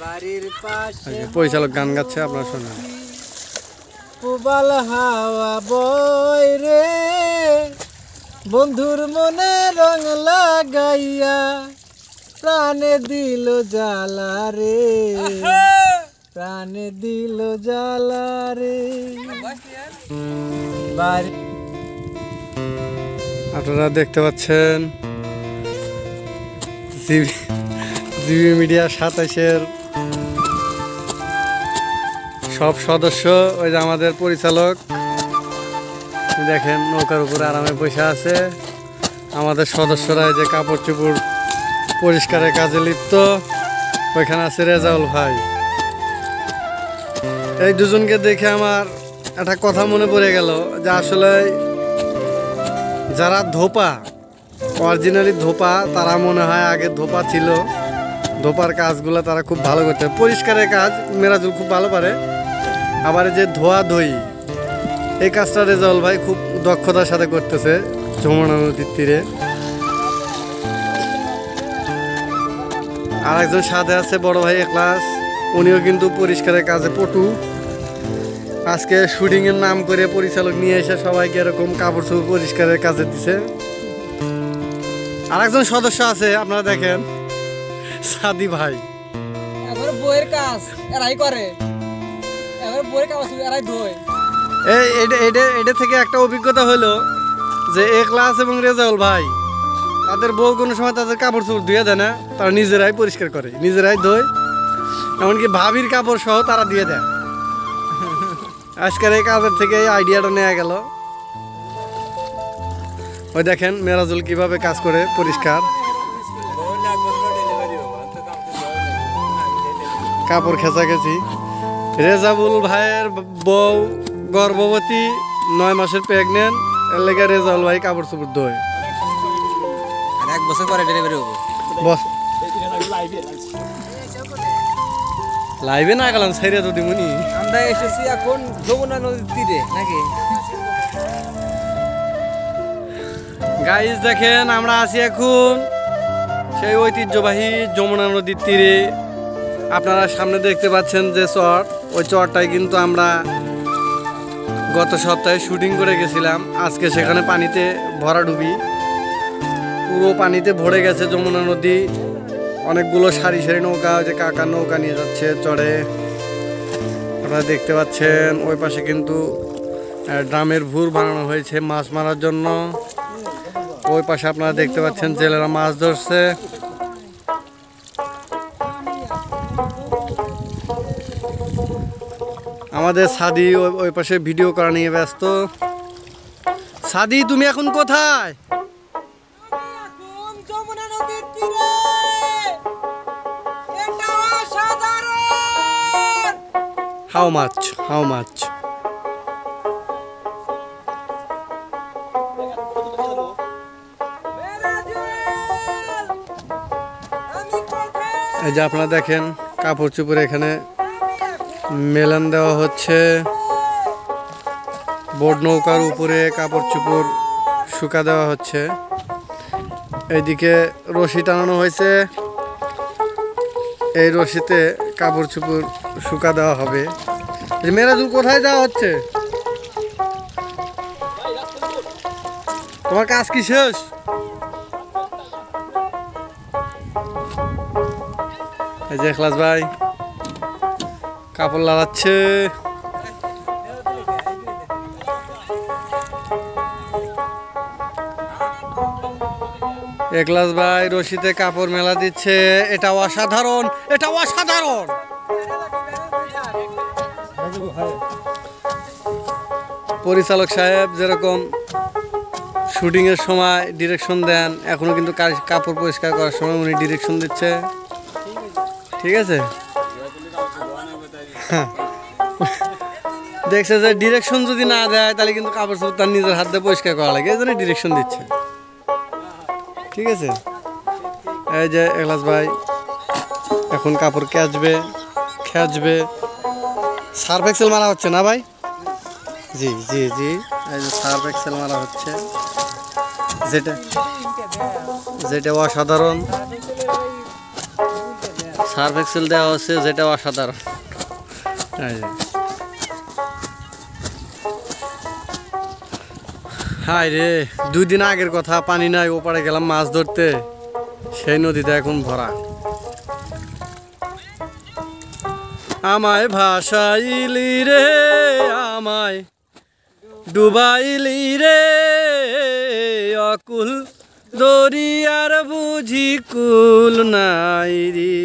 বাড়ির পাশে পরিচালক গান গাচ্ছে, আপনারা শোনেন। পুবাল হাওয়া বয় রে, বন্ধুর মনে রং লাগাইয়া প্রাণে দিল জ্বালা রে, প্রাণে দিল জ্বালা রে। আপনারা দেখতে পাচ্ছেন জিবি মিডিয়া 27-এর সব সদস্য, ওই যে আমাদের পরিচালক দেখেন নৌকার উপরে আরামে বসে আছে। আমাদের সদস্যরা যে কাপড় চোপড় পরিষ্কারের কাজে লিপ্ত। ওইখানে আছে রেজাউল ভাই। এই দুজনকে দেখে আমার একটা কথা মনে পড়ে গেল যে আসলে যারা ধোপা, অরিজিনালি ধোপা, তারা মনে হয় আগে ধোপা ছিল। ধোপার কাজগুলো তারা খুব ভালো করতে, পরিষ্কারের কাজ মেরাজুল খুব ভালো পারে। আবার যে ধোয়া ধুই, এই কাজটা রেজাউল ভাই খুব দক্ষতার সাথে করতেছে যমুনা নদীর তীরে। আর একজন সাথে আছে বড় ভাই এখলাস, উনিও কিন্তু পরিষ্কারের কাজে পটু। আজকে শুটিংয়ের নাম করে পরিচালক নিয়ে এসে সবাইকে এরকম কাপড় চোপড় পরিষ্কারের কাজে দিছে। আর একজন সদস্য আছে, আপনারা দেখেন, সাদি ভাই। বইয়ের কাজ এরাই করে, বইয়ের কাজ এরাই ধোয়। এটা থেকে একটা অভিজ্ঞতা হলো যে এখলাস এবং রেজাউল ভাই, তাদের বউ কোনো সময় তাদের কাপড় চোপড় ধুয়ে দেয় না, তারা নিজেরাই পরিষ্কার করে, নিজেরাই ধোয়। এমনকি ভাবির কাপড় সহ তারা দিয়ে দেয়। আজকের এই কাজের থেকে এই আইডিয়াটা নেওয়া গেল। ওই দেখেন মেরাজুল কিভাবে কাজ করে পরিষ্কার, কাপড় খেঁচাখেঁচি। রেজাউল ভাইয়ের বউ গর্ভবতী, 9 মাসের প্রেগনেন্ট, এর লেগে রেজাউল ভাই কাপড় চোপড় ধোয়। 1 বছর পরে ডেলিভারি হবে। লাইভে না গেলাম সাইরা তো দিমুনি। আমরা এসেছি এখন যমুনা নদীর তীরে নাকি গাইস, দেখেন আমরা আছি এখন সেই ঐতিহ্যবাহী যমুনা নদীর তীরে। আপনারা সামনে দেখতে পাচ্ছেন যে চর, ওই চরটায় কিন্তু আমরা গত সপ্তাহে শুটিং করে গেছিলাম। আজকে সেখানে পানিতে ভরাডুবি, পুরো পানিতে ভরে গেছে যমুনা নদী। অনেকগুলো সারি সারি নৌকা, যে কাকা নৌকা নিয়ে যাচ্ছে চড়ে, আপনারা দেখতে পাচ্ছেন। ওই পাশে কিন্তু ড্রামের ভুর বানানো হয়েছে মাছ মারার জন্য। ওই পাশে আপনারা দেখতে পাচ্ছেন জেলেরা মাছ ধরছে। আমাদের সাদি ওই পাশে ভিডিও করা নিয়ে ব্যস্ত। সাদি, তুমি এখন কোথায়? How much? এই যে আপনারা দেখেন কাপড় চোপড় এখানে মেলান দেওয়া হচ্ছে। বোট নৌকার উপরে কাপড় চোপড় শুকা দেওয়া হচ্ছে। এইদিকে রশি টানানো হয়েছে, এই রশিতে কাপড় চোপড় শুকা দেওয়া হবে। মেরাজুল, কোথায় যাওয়া হচ্ছে? তোমার কাজ কি শেষ? এই যে এখলাস ভাই কাপড় লাগাচ্ছে। এখলাস ভাই রশিতে কাপড় মেলা দিচ্ছে। এটা অসাধারণ, এটা অসাধারণ। পরিচালক সাহেব যেরকম শুটিংয়ের সময় ডিরেকশন দেন, এখনো কিন্তু কাপড় পরিষ্কার করার সময় উনি ডিরেকশন দিচ্ছে। ঠিক আছে, দেখছে যে ডিরেকশন যদি না দেয় তাহলে কিন্তু কাপড় চোপড় তার নিজের হাত দিয়ে পরিষ্কার করা লাগে, এই জন্য ডিরেকশন দিচ্ছে। ঠিক আছে, এই যে এখলাস ভাই এখন কাপড় খেঁচবে। সার্ফ এক্সেল মারা হচ্ছে না ভাই? জি জি জি, এই যে সার্ফ এক্সেল মারা হচ্ছে, যেটা অসাধারণ। সার্ফ এক্সেল দেওয়া হচ্ছে, যেটা অসাধারণ। হায় রে, 2 দিন আগের কথা, পানি নাই, ওপারে গেলাম মাছ ধরতে, সেই নদীতে এখন ভরা। আমায় ভাসাইলি রে, আমায় ডুবাইলি রে, অকুল দরিয়ার বুঝি কুল নাই রে।